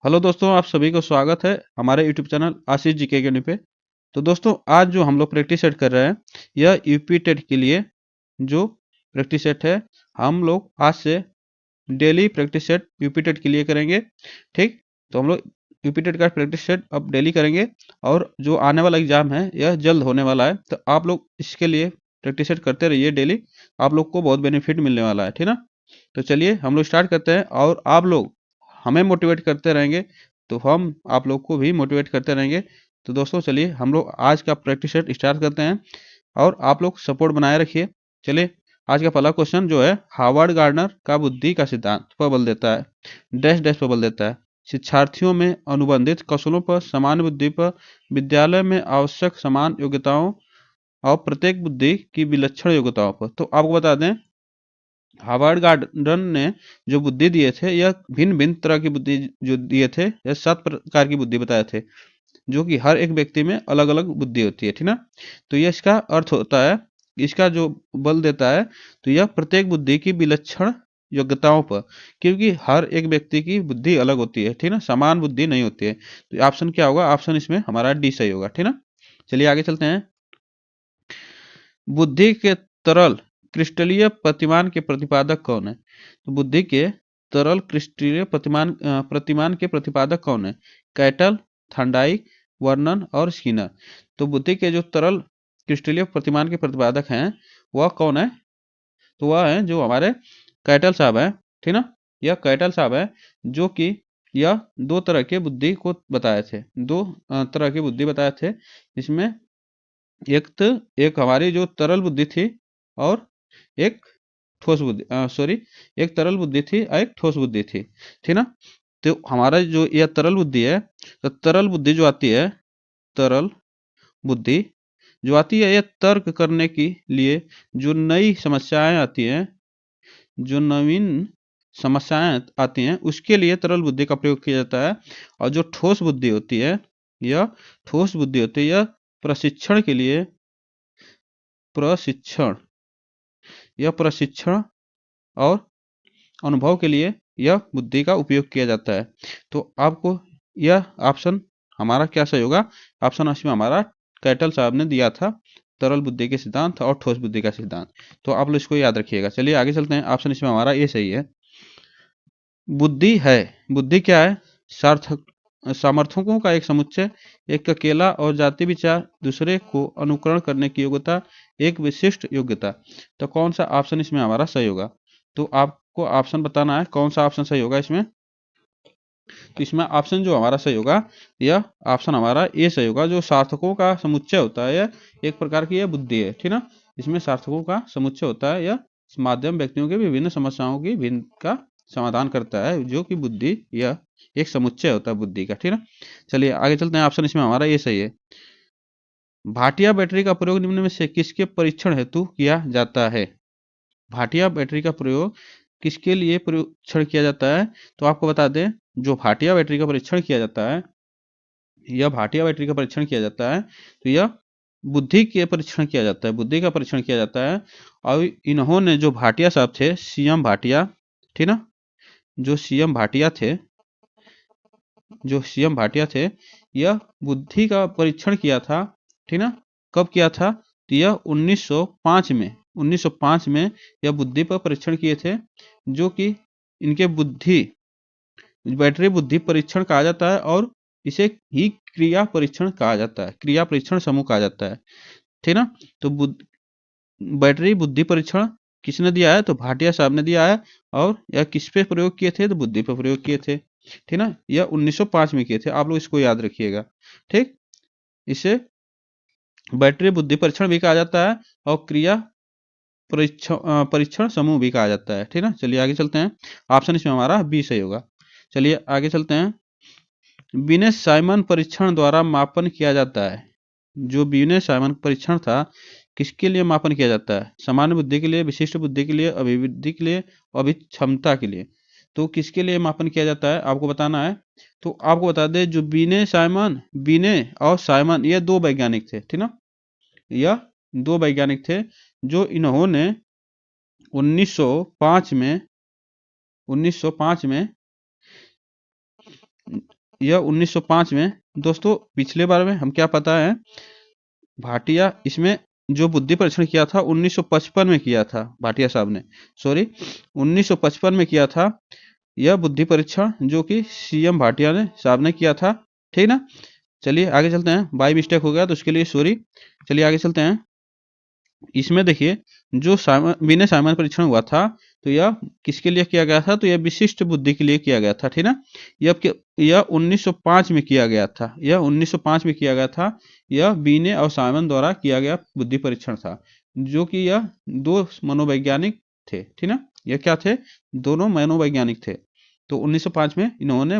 Hello दोस्तों, आप सभी को स्वागत है हमारे यूट्यूब चैनल आशीष जी के अकेडमी पे। तो दोस्तों, आज जो हम लोग प्रैक्टिस सेट कर रहे हैं, यह यूपी टेट के लिए जो प्रैक्टिस सेट है, हम लोग आज से daily practice set UP TET के लिए करेंगे। ठीक, तो हम लोग यूपी टेट का प्रैक्टिस सेट अब डेली करेंगे और जो आने वाला एग्जाम है यह जल्द होने वाला है, तो आप लोग इसके लिए प्रैक्टिस सेट करते रहिए डेली। आप लोग को बहुत बेनिफिट मिलने वाला है, ठीक ना। तो चलिए हम लोग स्टार्ट करते हैं, और आप लोग हमें मोटिवेट करते रहेंगे तो हम आप लोग को भी मोटिवेट करते रहेंगे। तो दोस्तों, चलिए हम लोग आज का प्रैक्टिस सेट स्टार्ट करते हैं, और आप लोग सपोर्ट बनाए रखिए। चलिए, आज का पहला क्वेश्चन जो है, हार्वर्ड गार्डनर का बुद्धि का सिद्धांत पर बल देता है, डैश डैश पर बल देता है। शिक्षार्थियों में अनुबंधित कौशलों पर, समान बुद्धि पर, विद्यालय में आवश्यक समान योग्यताओं और प्रत्येक बुद्धि की विलक्षण योग्यताओं पर। तो आपको बता दें, हार्वर्ड गार्डन ने जो बुद्धि दिए थे, यह भिन्न भिन्न तरह की बुद्धि जो दिए थे, यह 7 प्रकार की बुद्धि बताए थे, जो कि हर एक व्यक्ति में अलग अलग बुद्धि होती है, ठीक ना। तो यह इसका अर्थ होता है, इसका जो बल देता है, तो यह प्रत्येक बुद्धि की विलक्षण योग्यताओं पर, क्योंकि हर एक व्यक्ति की बुद्धि अलग होती है, ठीक ना, समान बुद्धि नहीं होती है। तो ऑप्शन क्या होगा? ऑप्शन इसमें हमारा डी सही होगा, ठीक ना। चलिए आगे चलते हैं। बुद्धि के तरल क्रिस्टलीय प्रतिमान के प्रतिपादक कौन है? तो बुद्धि के तरल क्रिस्टलीय प्रतिमान के प्रतिपादक कौन है? कैटल, थॉर्नडाइक, वर्नन और स्किनर। तो बुद्धि के जो तरल क्रिस्टलीय प्रतिमान के प्रतिपादक हैं, वह कौन है? तो वह है जो हमारे कैटल साहब हैं, ठीक ना। यह कैटल साहब है, जो कि यह दो तरह के बुद्धि को बताए थे, दो तरह की बुद्धि बताए थे। इसमें एक हमारी जो तरल बुद्धि थी, और एक ठोस बुद्धि, सॉरी, एक तरल बुद्धि थी और एक ठोस बुद्धि थी, ठीक ना। तो हमारा जो यह तरल बुद्धि है, तो तरल बुद्धि जो आती है, तरल बुद्धि जो आती है, यह तर्क करने के लिए जो नई समस्याएं आती हैं, जो नवीन समस्याएं आती हैं, उसके लिए तरल बुद्धि का प्रयोग किया जाता है। और जो ठोस बुद्धि होती है, यह ठोस बुद्धि होती है, यह प्रशिक्षण के लिए, प्रशिक्षण, यह प्रशिक्षण और अनुभव के लिए यह बुद्धि का उपयोग किया जाता है। तो आपको यह ऑप्शन हमारा क्या सही होगा? ऑप्शन इसमें हमारा कैटल साहब ने दिया था, तरल बुद्धि के सिद्धांत और ठोस बुद्धि का सिद्धांत। तो आप लोग इसको याद रखिएगा। चलिए आगे चलते हैं। ऑप्शन इसमें हमारा ये सही है। बुद्धि है, बुद्धि क्या है? सार्थक सामर्थकों का एक समुच्चय, एक अकेला और जाति विचार, दूसरे को अनुकरण करने की योग्यता, एक विशिष्ट योग्यता। तो कौन सा ऑप्शन इसमें हमारा सही होगा? तो आपको ऑप्शन बताना है कौन सा ऑप्शन सही होगा इसमें। तो इसमें ऑप्शन जो हमारा सही होगा, यह ऑप्शन हमारा ए सही होगा। जो सार्थकों का समुच्चय होता है, यह एक प्रकार की यह बुद्धि है, ठीक ना। इसमें सार्थकों का समुच्चय होता है, यह माध्यम व्यक्तियों के विभिन्न समस्याओं की भिन्न का समाधान करता है, जो कि बुद्धि, यह एक समुच्चय होता है बुद्धि का, ठीक ना। चलिए आगे चलते हैं। ऑप्शन इसमें हमारा ये सही है। भाटिया बैटरी का प्रयोग निम्न में से किसके परीक्षण हेतु किया जाता है? भाटिया बैटरी का प्रयोग किसके लिए परीक्षण किया जाता है? तो आपको बता दें, जो भाटिया बैटरी का परीक्षण किया जाता है, यह भाटिया बैटरी का परीक्षण किया जाता है, तो यह बुद्धि के परीक्षण किया जाता है, बुद्धि का परीक्षण किया जाता है। और इन्होंने, जो भाटिया साहब थे, सीएम भाटिया, ठीक ना, जो सीएम भाटिया थे, जो सीएम भाटिया थे, यह बुद्धि का परीक्षण किया था, ठीक ना। कब किया था? तो यह 1905 में, 1905 में यह बुद्धि पर परीक्षण किए थे, जो कि इनके बुद्धि, बैटरी बुद्धि परीक्षण कहा जाता है, और इसे ही क्रिया परीक्षण कहा जाता है, क्रिया परीक्षण समूह कहा जाता है, ठीक ना। तो बैटरी बुद्धि परीक्षण किसने दिया है? तो भाटिया साहब ने दिया है। और यह किस पे प्रयोग किए थे? तो बुद्धि पर प्रयोग किए थे, ठीक ना। यह 1905 में किए थे, आप लोग इसको याद रखिएगा, ठीक। इसे बैटरी बुद्धि परीक्षण भी कहा जाता है, और क्रिया परीक्षण समूह भी कहा जाता है, ठीक ना। चलिए आगे चलते हैं। ऑप्शन इसमें हमारा बी सही होगा। चलिए आगे चलते हैं। बिने साइमन परीक्षण द्वारा मापन किया जाता है। जो बिने साइमन परीक्षण था, किसके लिए मापन किया जाता है? सामान्य बुद्धि के लिए, विशिष्ट बुद्धि के लिए, अभिवृद्धि के लिए, अभिक्षमता के लिए। तो किसके लिए मापन किया जाता है आपको बताना है। तो आपको बता दें, जो बिने और साइमन, ये दो वैज्ञानिक थे, ठीक ना। यह दो वैज्ञानिक थे, जो इन्होंने 1905 में 1905 में यह 1905 में। दोस्तों पिछले बार में हम क्या पता है, भाटिया इसमें जो बुद्धि परीक्षण किया था 1955 में किया था भाटिया साहब ने, सॉरी 1955 में किया था यह बुद्धि परीक्षण, जो कि सीएम भाटिया ने साहब ने किया था। ठीक ना, चलिए आगे चलते हैं। बाई मिस्टेक हो गया तो उसके लिए सॉरी। चलिए आगे चलते हैं। इसमें देखिए जो विनय सामान्य परीक्षण हुआ था, तो यह किसके लिए किया गया था, तो यह विशिष्ट बुद्धि के लिए किया गया था। ठीक ना, यह 1905 में किया गया था, यह 1905 में किया गया था। यह विनय और साइमन द्वारा किया गया बुद्धि परीक्षण था, जो कि यह दो मनोवैज्ञानिक थे। ठीक ना, यह क्या थे, दोनों मनोवैज्ञानिक थे। तो 1905 में इन्होंने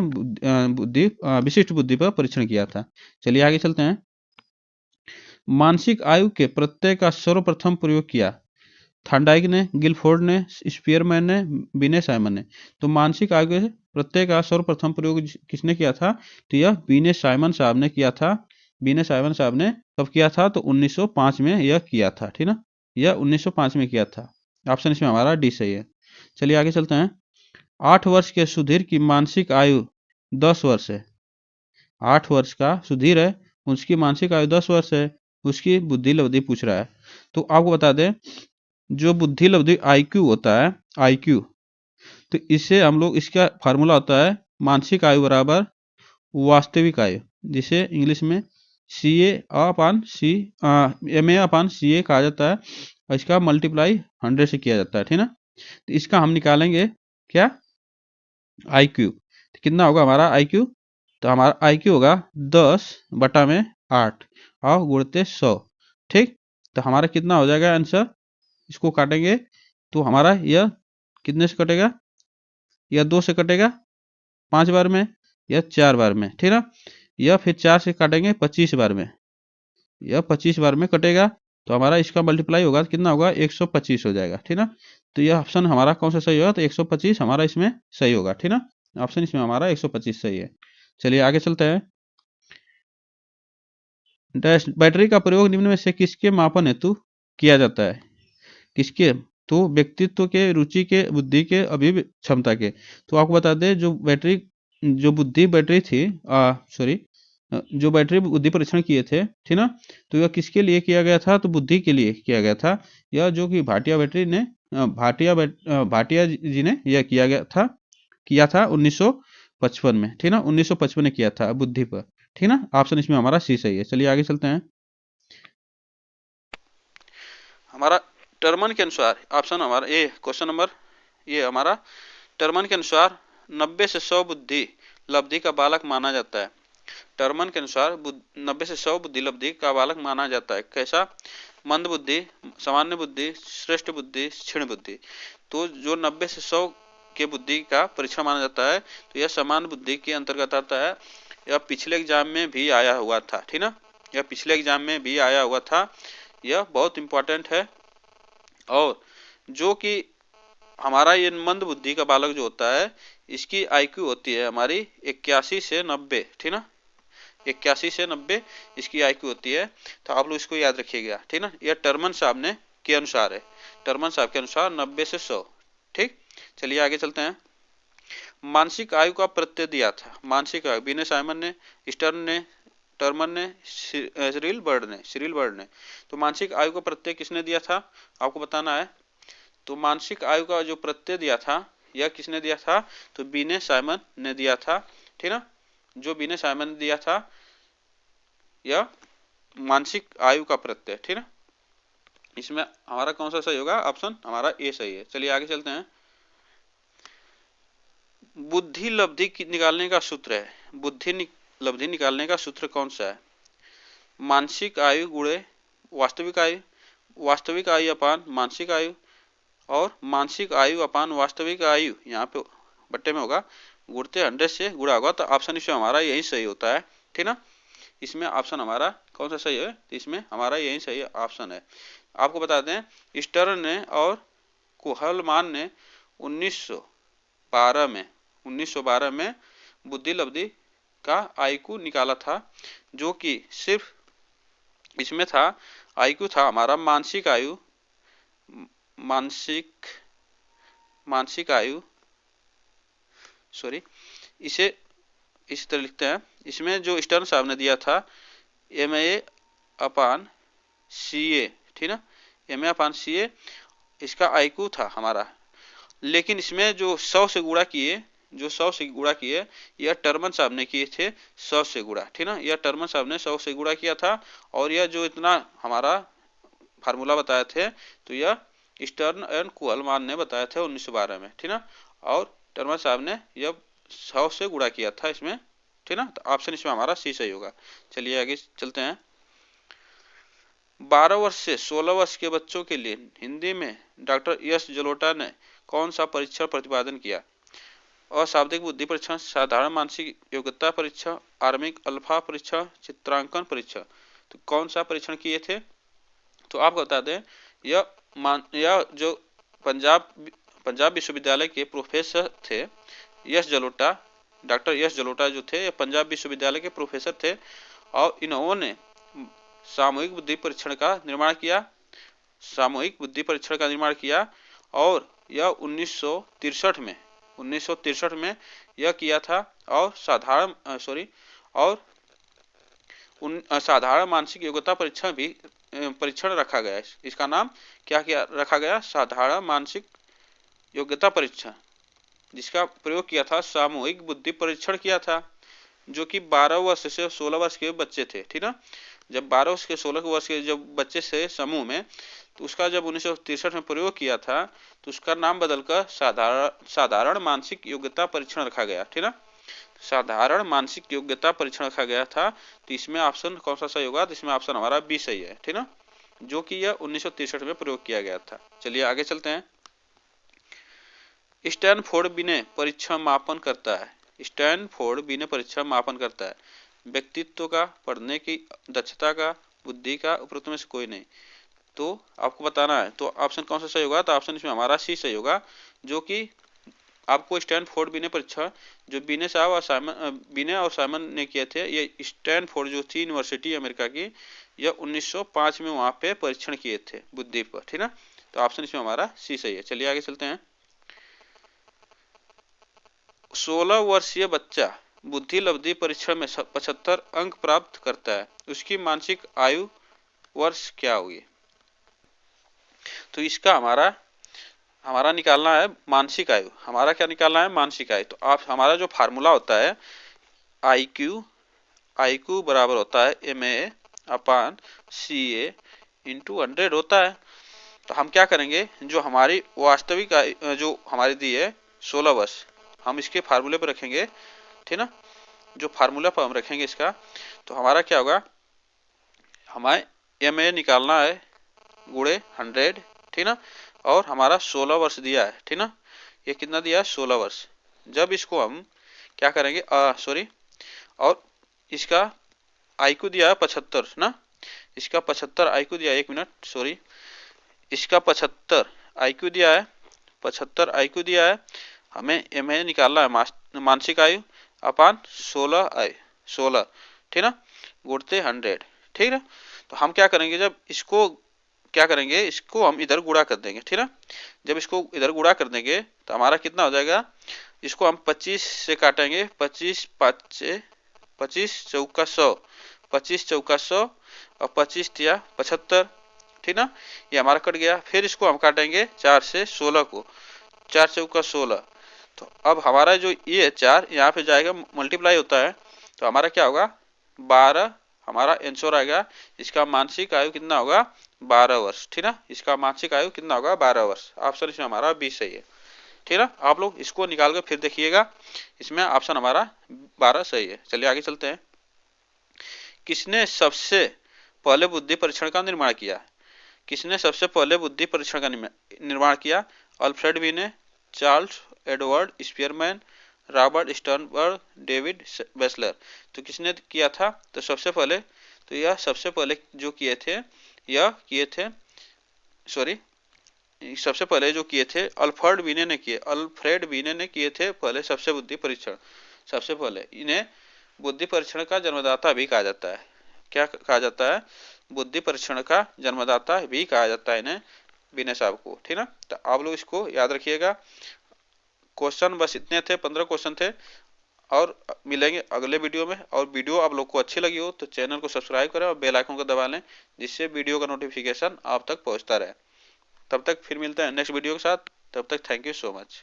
विशिष्ट बुद्धि पर परीक्षण किया था। चलिए आगे चलते हैं। मानसिक आयु के प्रत्यय का सर्वप्रथम प्रयोग किया थॉर्नडाइक ने, गिलफोर्ड ने, स्पीयरमैन ने, विनय साइमन ने। तो मानसिक आयु के प्रत्यय का सर्वप्रथम प्रयोग किसने किया था, तो यह विनय साइमन साहब ने किया था। विनय साइमन साहब ने कब किया था, तो 1905 में यह किया था। ठीक ना, यह 1905 में किया था। ऑप्शन इसमें हमारा डी सही है। चलिए आगे चलते हैं। 8 वर्ष के सुधीर की मानसिक आयु 10 वर्ष है। 8 वर्ष का सुधीर है, उसकी मानसिक आयु 10 वर्ष है, उसकी बुद्धि लब्धि पूछ रहा है। तो आपको बता दें, जो बुद्धि लब्धि आईक्यू होता है, आईक्यू, तो इससे हम लोग, इसका फार्मूला होता है मानसिक आयु बराबर वास्तविक आयु, जिसे इंग्लिश में MA/CA कहा जाता है, और इसका मल्टीप्लाई 100 से किया जाता है। ठीक ना, तो इसका हम निकालेंगे क्या, आईक्यू। तो कितना होगा हमारा आईक्यू, तो हमारा आईक्यू होगा 10/8 और गुणते 100। ठीक, तो हमारा कितना हो जाएगा आंसर, इसको काटेंगे तो हमारा यह कितने से कटेगा, यह 2 से कटेगा 5 बार में, यह 4 बार में। ठीक ना, यह फिर 4 से काटेंगे 25 बार में, यह 25 बार में कटेगा। तो हमारा इसका मल्टीप्लाई होगा, कितना होगा, 125 हो जाएगा। ठीक ना, तो यह ऑप्शन हमारा कौन सा सही होगा, तो 125 हमारा इसमें सही होगा। ठीक ना, ऑप्शन इसमें हमारा 125 सही है। चलिए आगे चलते हैं। डैश बैटरी का प्रयोग निम्न में से किसके मापन हेतु किया जाता है, किसके, तो व्यक्तित्व के, रुचि के, बुद्धि के, अभिव क्षमता के। तो आपको बता दें, जो बैटरी, जो बुद्धि बैटरी थी, सॉरी, जो बैटरी बुद्धि परीक्षण किए थे, ठीक ना, तो यह किसके लिए किया गया था, तो बुद्धि के लिए किया गया था। यह जो कि भाटिया बैटरी ने, भाटिया जी ने यह किया था 1955 में। ठीक ना, 1955 में किया था बुद्धि पर। ठीक ना, ऑप्शन इसमें हमारा सी सही है। चलिए आगे चलते हैं। हमारा टर्मन के अनुसार, ऑप्शन हमारा ए, क्वेश्चन नंबर ये हमारा, टर्मन के अनुसार 90 से 100 बुद्धि लब्धि का बालक माना जाता है। टर्मन के अनुसार 90 से 100 बुद्धि लब्धि का बालक माना जाता है। कैसा, मंद बुद्धि, सामान्य बुद्धि, श्रेष्ठ बुद्धि, क्षीण बुद्धि। तो जो 90 से 100 के बुद्धि का परीक्षण माना जाता है, तो यह सामान्य बुद्धि के अंतर्गत आता है। यह पिछले एग्जाम में भी आया हुआ था। ठीक ना, यह पिछले एग्जाम में भी आया हुआ था, यह बहुत इंपॉर्टेंट है। और जो कि हमारा ये मंद बुद्धि का बालक जो होता है, इसकी आईक्यू होती है हमारी 81 से 90। ठीक ना, 81 से 90 इसकी आईक्यू होती है। तो आप लोग इसको याद रखिएगा। ठीक ना, यह टर्मन साहब ने के अनुसार है, टर्मन साहब के अनुसार 90 से 100। ठीक, चलिए आगे चलते हैं। मानसिक आयु का प्रत्यय दिया था, मानसिक आयु विनय साइमन ने, स्टर्न ने, टर्मन ने, सिरिल बर्ड ने। तो मानसिक आयु का प्रत्यय किसने दिया था, आपको बताना है। तो मानसिक आयु का जो प्रत्यय दिया था, यह किसने दिया था, तो विनय साइमन ने दिया था। ठीक ना, जो विनय साइमन ने दिया था यह मानसिक आयु का प्रत्यय। ठीक ना, इसमें हमारा कौन सा सही होगा, ऑप्शन हमारा ए सही है। चलिए आगे चलते हैं। बुद्धि लब्धि निकालने का सूत्र है, बुद्धि लब्धि निकालने का सूत्र कौन सा है, मानसिक आयु गुणे वास्तविक आयु, वास्तविक आयु अपान मानसिक आयु, और मानसिक आयु अपान वास्तविक आयु, यहाँ पे बट्टे में होगा, गुणते 100 से गुणा होगा। तो ऑप्शन इसमें हमारा यही सही होता है। ठीक ना, इसमें ऑप्शन हमारा कौन सा सही है, तो इसमें हमारा यही सही ऑप्शन है। आपको बता दें, स्टर्न ने और कुहलमान ने 1912 में बुद्धि लब्धि का आईक्यू निकाला था, जो कि सिर्फ इसमें था, आईक्यू था हमारा मानसिक आयु, मानसिक आयु, सॉरी, इसे इस तरह लिखते हैं। इसमें जो स्टर्न साहब ने दिया था MA अपान CA, ठीक ना, MA अपान CA इसका IQ था हमारा। लेकिन इसमें जो 100 से गुणा किए, जो 100 से गुणा किए, यह टर्मन साहब ने किए थे 100 से गुणा, ठीक ना, यह टर्मन साहब ने 100 से गुणा किया था। और यह जो इतना हमारा फार्मूला बताए थे, तो यह स्टर्न एंड कुहलमान ने बताया था 1912 में, ठीक ना, और टर्मन साहब ने यह 100 से गुणा किया था इसमें, ठीक ना। तो ऑप्शन इसमें हमारा सी सही होगा। चलिए आगे चलते हैं। 12 वर्ष से 16 वर्ष के बच्चों के लिए हिंदी में डॉक्टर एस जलोटा ने कौन सा परीक्षण प्रतिपादन किया? अशाब्दिक बुद्धि परीक्षण, साधारण मानसिक योग्यता परीक्षण, आर्मिक अल्फा परीक्षण, चित्रांकन परीक्षण। तो कौन सा परीक्षण किए थे? तो आपको बता दें, यह जो पंजाब विश्वविद्यालय के प्रोफेसर थे S Jalota, doctor S Jalota जो थे, पंजाब विश्वविद्यालय के प्रोफेसर थे, और इन्होंने सामूहिक बुद्धि परीक्षण का निर्माण किया, सामूहिक बुद्धि परीक्षण का निर्माण किया। और यह 1963 में यह किया था। और साधारण मानसिक योग्यता परीक्षण भी परीक्षण रखा गया है। इसका नाम क्या क्या रखा गया? साधारण मानसिक योग्यता परीक्षण, जिसका प्रयोग किया था सामूहिक बुद्धि परीक्षण किया था, जो कि 12 वर्ष से 16 वर्ष के बच्चे थे, ठीक ना। जब 12 वर्ष के 16 वर्ष के जब बच्चे से समूह में, तो उसका जब 1963 में प्रयोग किया था, तो उसका नाम बदलकर साधारण मानसिक योग्यता परीक्षण रखा गया, ठीक ना, साधारण मानसिक योग्यता परीक्षण रखा गया था। तो इसमें ऑप्शन कौन सा सही होगा? तो इसमें ऑप्शन हमारा बी सही है, ठीक ना, जो कि यह 1963 में प्रयोग किया गया था। चलिए आगे चलते हैं। स्टैनफोर्ड बिने परीक्षण मापन करता है। स्टैनफोर्ड बिने परीक्षण मापन करता है व्यक्तित्व का, पढ़ने की दक्षता का, बुद्धि का, उपरोक्त में से कोई नहीं। तो आपको बताना है, तो ऑप्शन कौन सा सही होगा? तो ऑप्शन इसमें हमारा सी सही होगा, जो कि आपको स्टैनफोर्ड बिने परीक्षण जो बिने साहब और बिने और साइमन ने किए थे, ये स्टैनफोर्ड जो थी यूनिवर्सिटी अमेरिका की, यह 1905 में वहां पे परीक्षण किए थे बुद्धि पर, ठीक ना। तो ऑप्शन इसमें हमारा सी सही है। चलिए आगे चलते हैं। 16 वर्षीय बच्चा बुद्धि लब्धि परीक्षण में 75 अंक प्राप्त करता है, उसकी मानसिक आयु वर्ष क्या होगी? तो इसका हमारा निकालना है मानसिक आयु। हमारा क्या निकालना है? मानसिक आयु। तो आप हमारा जो फार्मूला होता है IQ बराबर होता है MA अपान CA इंटू 100 होता है। तो हम क्या करेंगे, जो हमारी वास्तविक जो हमारी दी है 16 वर्ष, हम इसके फार्मूले पर रखेंगे, ठीक ना, जो फार्मूला पर हम रखेंगे इसका, तो हमारा क्या होगा, हमें MA निकालना है गुणे 100, ठीक ना, और हमारा 16 वर्ष दिया है, ठीक ना, ये कितना दिया है? 16 वर्ष। जब इसको हम क्या करेंगे, और इसका IQ दिया है 75 ना, इसका 75 IQ दिया है, एक मिनट सॉरी, इसका 75 IQ दिया है, 75 IQ दिया है, हमें MA निकालना है मानसिक आयु अपान 16, ठीक ना, गुणते 100, ठीक है। तो हम क्या करेंगे, जब इसको क्या करेंगे, इसको हम इधर गुणा कर देंगे, ठीक ना। जब इसको इधर गुणा कर देंगे तो हमारा कितना हो जाएगा, इसको हम 25 से काटेंगे, 25 चौका 100, 25 चौका 100 और 25 तिया 75, ठीक ना, ये हमारा कट गया। फिर इसको हम काटेंगे 4 से 16 को, 4 चौका 16, तो अब हमारा जो ये 4 यहाँ पे जाएगा, मल्टीप्लाई होता है, तो हमारा क्या होगा, 12 हमारा आंसर आएगा। इसका मानसिक आयु कितना होगा? 12 वर्ष, ठीक ना, इसका मानसिक आयु कितना होगा? 12 वर्ष। ऑप्शन इसमें हमारा 20 सही है, ठीक ना। आप लोग इसको निकाल कर फिर देखिएगा, इसमें ऑप्शन हमारा 12 सही है। चलिए आगे चलते हैं। किसने सबसे पहले बुद्धि परीक्षण का निर्माण किया? किसने सबसे पहले बुद्धि परीक्षण का निर्माण किया? अल्फ्रेड बिने, Charles Edward Spearman, Robert Sternberg, David basilar. तो किसने किया था? तो सबसे पहले, तो यह सबसे पहले जो किए थे, सबसे पहले जो किए थे अल्फ्रेड बिने ने किए थे पहले सबसे बुद्धि परीक्षण। सबसे पहले इन्हें बुद्धि परीक्षण का जन्मदाता भी कहा जाता है। क्या कहा जाता है? बुद्धि परीक्षण का जन्मदाता भी कहा जाता है इन्हें, बिने साहब को, ठीक ना। तो आप लोग इसको याद रखिएगा। क्वेश्चन बस इतने थे, 15 क्वेश्चन थे। और मिलेंगे अगले वीडियो में। और वीडियो आप लोग को अच्छी लगी हो तो चैनल को सब्सक्राइब करें और बेल आइकन को दबा लें, जिससे वीडियो का नोटिफिकेशन आप तक पहुंचता रहे। तब तक फिर मिलते हैं नेक्स्ट वीडियो के साथ। तब तक थैंक यू सो मच।